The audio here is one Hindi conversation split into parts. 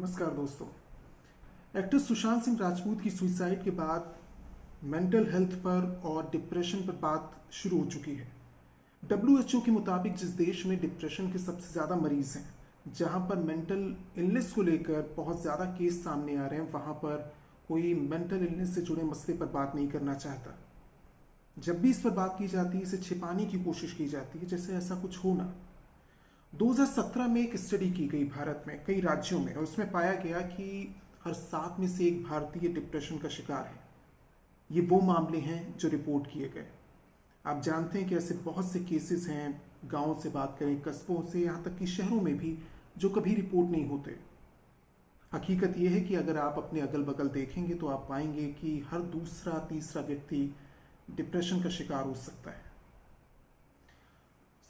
नमस्कार दोस्तों। एक्टर सुशांत सिंह राजपूत की सुसाइड के बाद मेंटल हेल्थ पर और डिप्रेशन पर बात शुरू हो चुकी है। WHO के मुताबिक जिस देश में डिप्रेशन के सबसे ज़्यादा मरीज हैं, जहां पर मेंटल इलनेस को लेकर बहुत ज़्यादा केस सामने आ रहे हैं, वहां पर कोई मेंटल इलनेस से जुड़े मसले पर बात नहीं करना चाहता। जब भी इस पर बात की जाती है, इसे छिपाने की कोशिश की जाती है जैसे ऐसा कुछ हो ना। 2017 में एक स्टडी की गई भारत में कई राज्यों में, और उसमें पाया गया कि हर 7 में से एक भारतीय डिप्रेशन का शिकार है। ये वो मामले हैं जो रिपोर्ट किए गए। आप जानते हैं कि ऐसे बहुत से केसेस हैं, गांवों से बात करें, कस्बों से, यहाँ तक कि शहरों में भी, जो कभी रिपोर्ट नहीं होते। हकीकत यह है कि अगर आप अपने अगल बगल देखेंगे तो आप पाएंगे कि हर दूसरा तीसरा व्यक्ति डिप्रेशन का शिकार हो सकता है।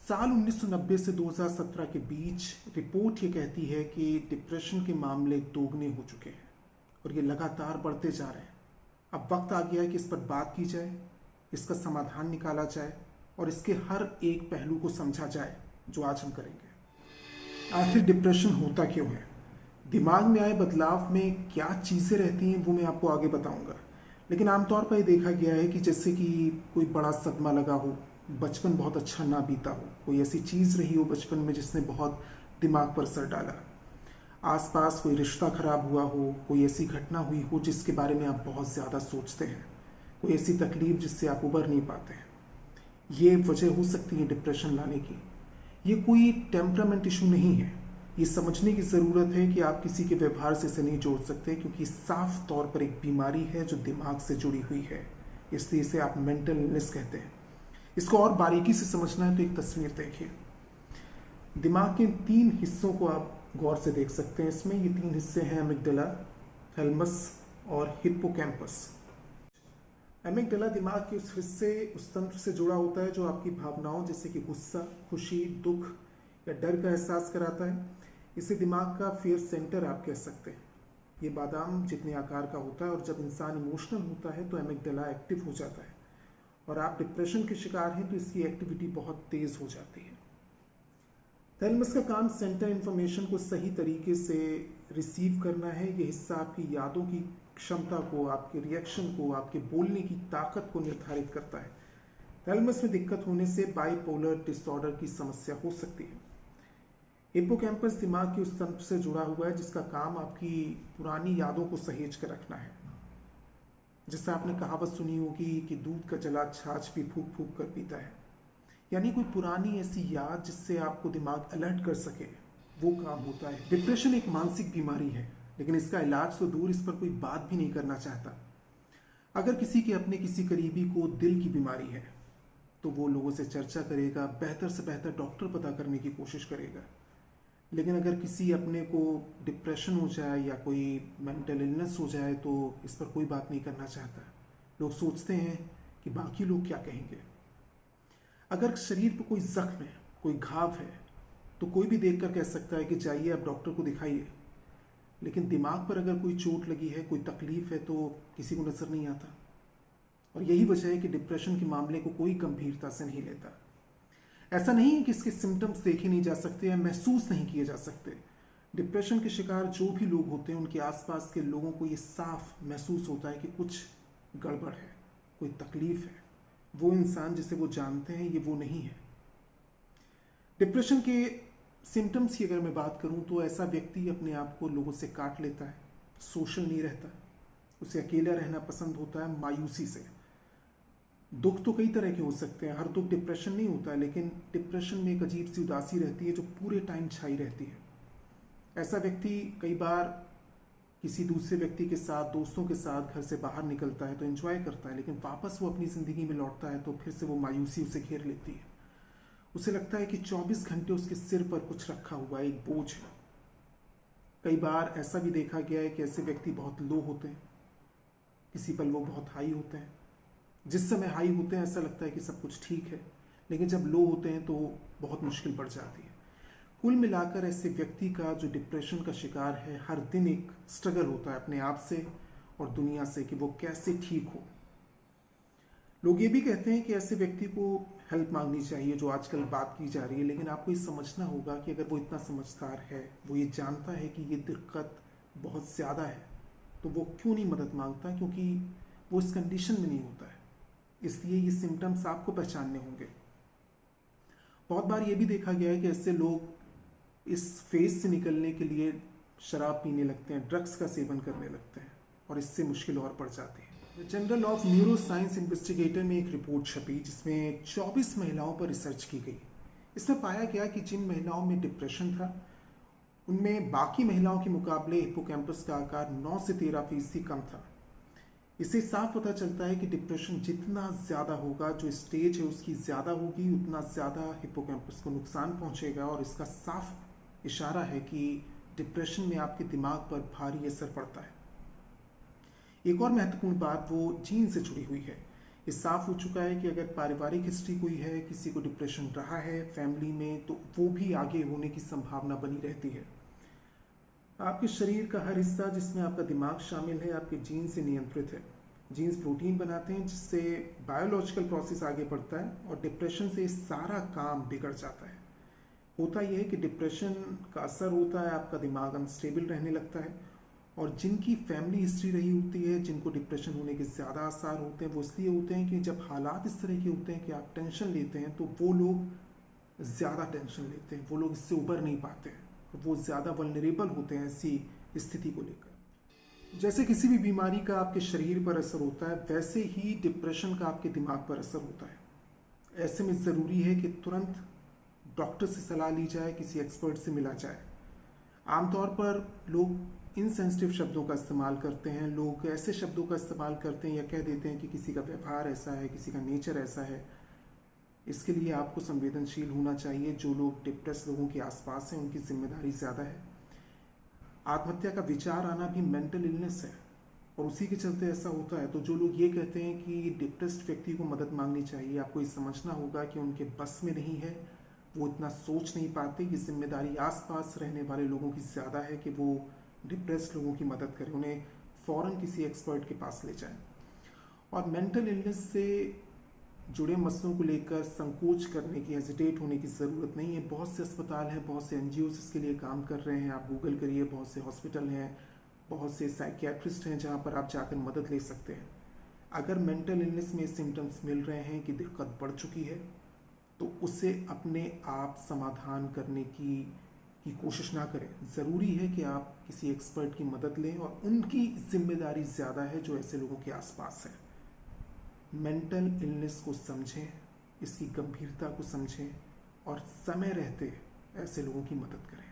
साल 1990 से 2017 के बीच रिपोर्ट ये कहती है कि डिप्रेशन के मामले दोगुने हो चुके हैं और ये लगातार बढ़ते जा रहे हैं। अब वक्त आ गया है कि इस पर बात की जाए, इसका समाधान निकाला जाए और इसके हर एक पहलू को समझा जाए, जो आज हम करेंगे। आखिर डिप्रेशन होता क्यों है, दिमाग में आए बदलाव में क्या चीज़ें रहती हैं, वो मैं आपको आगे बताऊंगा। लेकिन आमतौर पर यह देखा गया है कि जैसे कि कोई बड़ा सदमा लगा हो, बचपन बहुत अच्छा ना बीता हो, कोई ऐसी चीज़ रही हो बचपन में जिसने बहुत दिमाग पर असर डाला, आसपास कोई रिश्ता खराब हुआ हो, कोई ऐसी घटना हुई हो जिसके बारे में आप बहुत ज़्यादा सोचते हैं, कोई ऐसी तकलीफ जिससे आप उबर नहीं पाते हैं। ये वजह हो सकती है डिप्रेशन लाने की। ये कोई टेम्परामेंट इशू नहीं है। ये समझने की ज़रूरत है कि आप किसी के व्यवहार से इसे नहीं जोड़ सकते, क्योंकि साफ तौर पर एक बीमारी है जो दिमाग से जुड़ी हुई है, इसलिए इसे आप मेंटल इलनेस कहते हैं। इसको और बारीकी से समझना है तो एक तस्वीर देखिए। दिमाग के 3 हिस्सों को आप गौर से देख सकते हैं। इसमें ये 3 हिस्से हैं, एमिगडाला, थैलेमस और हिप्पोकैम्पस। एमिगडाला दिमाग के उस हिस्से, उस तंत्र से जुड़ा होता है जो आपकी भावनाओं जैसे कि गुस्सा, खुशी, दुख या डर का एहसास कराता है। इसे दिमाग का फियर सेंटर आप कह सकते हैं। ये बादाम जितने आकार का होता है और जब इंसान इमोशनल होता है तो एमिगडाला एक्टिव हो जाता है और आप डिप्रेशन के शिकार हैं तो इसकी एक्टिविटी बहुत तेज हो जाती है। थैलेमस का काम सेंटर इंफॉर्मेशन को सही तरीके से रिसीव करना है। यह हिस्सा आपकी यादों की क्षमता को, आपके रिएक्शन को, आपके बोलने की ताकत को निर्धारित करता है। थैलेमस में दिक्कत होने से बाइपोलर डिसऑर्डर की समस्या हो सकती है। हिप्पोकैम्पस दिमाग के उस तंत्र से जुड़ा हुआ है जिसका काम आपकी पुरानी यादों को सहेज कर रखना है। जैसे आपने कहावत सुनी होगी कि दूध का जला छाछ भी फूक फूक कर पीता है, यानी कोई पुरानी ऐसी याद जिससे आपको दिमाग अलर्ट कर सके, वो काम होता है। डिप्रेशन एक मानसिक बीमारी है, लेकिन इसका इलाज तो दूर, इस पर कोई बात भी नहीं करना चाहता। अगर किसी के अपने किसी करीबी को दिल की बीमारी है तो वो लोगों से चर्चा करेगा, बेहतर से बेहतर डॉक्टर पता करने की कोशिश करेगा। लेकिन अगर किसी अपने को डिप्रेशन हो जाए या कोई मेंटल इलनेस हो जाए तो इस पर कोई बात नहीं करना चाहता। लोग सोचते हैं कि बाकी लोग क्या कहेंगे। अगर शरीर पर कोई जख्म है, कोई घाव है, तो कोई भी देखकर कह सकता है कि जाइए आप डॉक्टर को दिखाइए। लेकिन दिमाग पर अगर कोई चोट लगी है, कोई तकलीफ है, तो किसी को नजर नहीं आता। और यही वजह है कि डिप्रेशन के मामले को कोई गंभीरता से नहीं लेता। ऐसा नहीं है कि इसके सिम्टम्स देखे नहीं जा सकते या महसूस नहीं किए जा सकते। डिप्रेशन के शिकार जो भी लोग होते हैं, उनके आसपास के लोगों को ये साफ महसूस होता है कि कुछ गड़बड़ है, कोई तकलीफ है। वो इंसान जिसे वो जानते हैं, ये वो नहीं है। डिप्रेशन के सिम्टम्स की अगर मैं बात करूं तो ऐसा व्यक्ति अपने आप को लोगों से काट लेता है, सोशल नहीं रहता, उसे अकेला रहना पसंद होता है, मायूसी से। दुख तो कई तरह के हो सकते हैं, हर दुख डिप्रेशन नहीं होता है, लेकिन डिप्रेशन में एक अजीब सी उदासी रहती है जो पूरे टाइम छाई रहती है। ऐसा व्यक्ति कई बार किसी दूसरे व्यक्ति के साथ, दोस्तों के साथ घर से बाहर निकलता है तो एंजॉय करता है, लेकिन वापस वो अपनी ज़िंदगी में लौटता है तो फिर से वो मायूसी उसे घेर लेती है। उसे लगता है कि 24 घंटे उसके सिर पर कुछ रखा हुआ है, एक बोझ है। कई बार ऐसा भी देखा गया है कि ऐसे व्यक्ति बहुत लो होते हैं, किसी पल वो बहुत हाई होते हैं। जिस समय हाई होते हैं ऐसा लगता है कि सब कुछ ठीक है, लेकिन जब लो होते हैं तो बहुत मुश्किल पड़ जाती है। कुल मिलाकर ऐसे व्यक्ति का जो डिप्रेशन का शिकार है, हर दिन एक स्ट्रगल होता है अपने आप से और दुनिया से कि वो कैसे ठीक हो। लोग ये भी कहते हैं कि ऐसे व्यक्ति को हेल्प मांगनी चाहिए, जो आजकल बात की जा रही है। लेकिन आपको ये समझना होगा कि अगर वो इतना समझदार है, वो ये जानता है कि ये दिक्कत बहुत ज़्यादा है, तो वो क्यों नहीं मदद मांगता? क्योंकि वो इस कंडीशन में नहीं होता है, इसलिए ये सिम्टम्स आपको पहचानने होंगे। बहुत बार ये भी देखा गया है कि ऐसे लोग इस फेज से निकलने के लिए शराब पीने लगते हैं, ड्रग्स का सेवन करने लगते हैं, और इससे मुश्किल और बढ़ जाती है। Journal of neuro science investigator में एक रिपोर्ट छपी जिसमें 24 महिलाओं पर रिसर्च की गई। इसमें पाया गया कि जिन महिलाओं में डिप्रेशन था उनमें बाकी महिलाओं के मुकाबले हिप्पोकैम्पस का आकार 9 से 13% कम था। इससे साफ पता चलता है कि डिप्रेशन जितना ज़्यादा होगा, जो स्टेज है उसकी ज़्यादा होगी, उतना ज़्यादा हिप्पोकैम्पस को नुकसान पहुंचेगा, और इसका साफ इशारा है कि डिप्रेशन में आपके दिमाग पर भारी असर पड़ता है। एक और महत्वपूर्ण बात वो जीन से जुड़ी हुई है। ये साफ हो चुका है कि अगर पारिवारिक हिस्ट्री कोई है, किसी को डिप्रेशन रहा है फैमिली में, तो वो भी आगे होने की संभावना बनी रहती है। आपके शरीर का हर हिस्सा जिसमें आपका दिमाग शामिल है आपके जीन से नियंत्रित है। जीन्स प्रोटीन बनाते हैं जिससे बायोलॉजिकल प्रोसेस आगे बढ़ता है, और डिप्रेशन से सारा काम बिगड़ जाता है। होता यह है कि डिप्रेशन का असर होता है, आपका दिमाग अनस्टेबल रहने लगता है, और जिनकी फैमिली हिस्ट्री रही होती है, जिनको डिप्रेशन होने के ज़्यादा आसार होते हैं, वो इसलिए होते हैं कि जब हालात इस तरह के होते हैं कि आप टेंशन लेते हैं तो वो लोग ज़्यादा टेंशन लेते हैं, वो लोग इससे उबर नहीं पाते हैं, वो ज़्यादा वल्नरेबल होते हैं ऐसी स्थिति को लेकर। जैसे किसी भी बीमारी का आपके शरीर पर असर होता है, वैसे ही डिप्रेशन का आपके दिमाग पर असर होता है। ऐसे में ज़रूरी है कि तुरंत डॉक्टर से सलाह ली जाए, किसी एक्सपर्ट से मिला जाए। आमतौर पर लोग इनसेंसिटिव शब्दों का इस्तेमाल करते हैं, लोग ऐसे शब्दों का इस्तेमाल करते हैं या कह देते हैं कि किसी का व्यवहार ऐसा है, किसी का नेचर ऐसा है। इसके लिए आपको संवेदनशील होना चाहिए। जो लोग डिप्रेस लोगों के आसपास हैं उनकी जिम्मेदारी ज़्यादा है। आत्महत्या का विचार आना भी मेंटल इलनेस है, और उसी के चलते ऐसा होता है। तो जो लोग ये कहते हैं कि डिप्रेस्ड व्यक्ति को मदद मांगनी चाहिए, आपको ये समझना होगा कि उनके बस में नहीं है, वो इतना सोच नहीं पाते। ये जिम्मेदारी आसपास रहने वाले लोगों की ज़्यादा है कि वो डिप्रेस्ड लोगों की मदद करें, उन्हें फ़ौरन किसी एक्सपर्ट के पास ले जाएं। और मेंटल इलनेस से जुड़े मसलों को लेकर संकोच करने की, हेजिटेट होने की ज़रूरत नहीं है। बहुत से अस्पताल हैं, बहुत से NGOs इसके लिए काम कर रहे हैं। आप गूगल करिए, बहुत से हॉस्पिटल हैं, बहुत से साइकियाट्रिस्ट हैं जहाँ पर आप जाकर मदद ले सकते हैं। अगर मेंटल इलनेस में सिम्टम्स मिल रहे हैं कि दिक्कत बढ़ चुकी है, तो उसे अपने आप समाधान करने की कोशिश ना करें। ज़रूरी है कि आप किसी एक्सपर्ट की मदद लें, और उनकी जिम्मेदारी ज़्यादा है जो ऐसे लोगों के आसपास है। मेंटल इलनेस को समझें, इसकी गंभीरता को समझें, और समय रहते ऐसे लोगों की मदद करें।